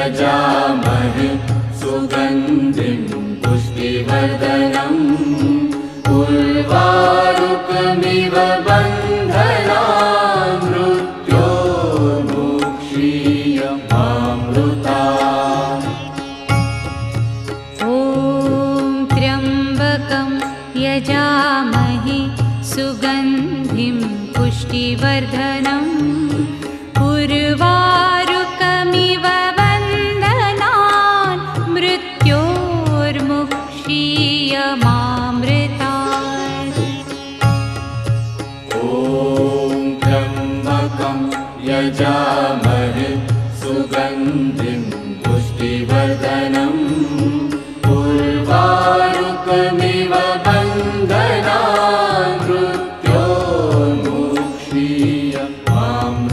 यजामहे सुगन्धिं पुष्टिवर्धनम् उर्वारुकमिव बन्धनान् मृत्योर्मुक्षीयमामृतात्। ॐ त्र्यम्बकं यजामहे सुगन्धिं पुष्टिवर्धनम् उर्वारुकमिव बन्धनान् मृत्योर्मुक्षीयमामृतात्। ॐ त्र्यम्बकं यजामहे सुगन्धिं पुष्टिवर्धनम् उर्वारुकमिव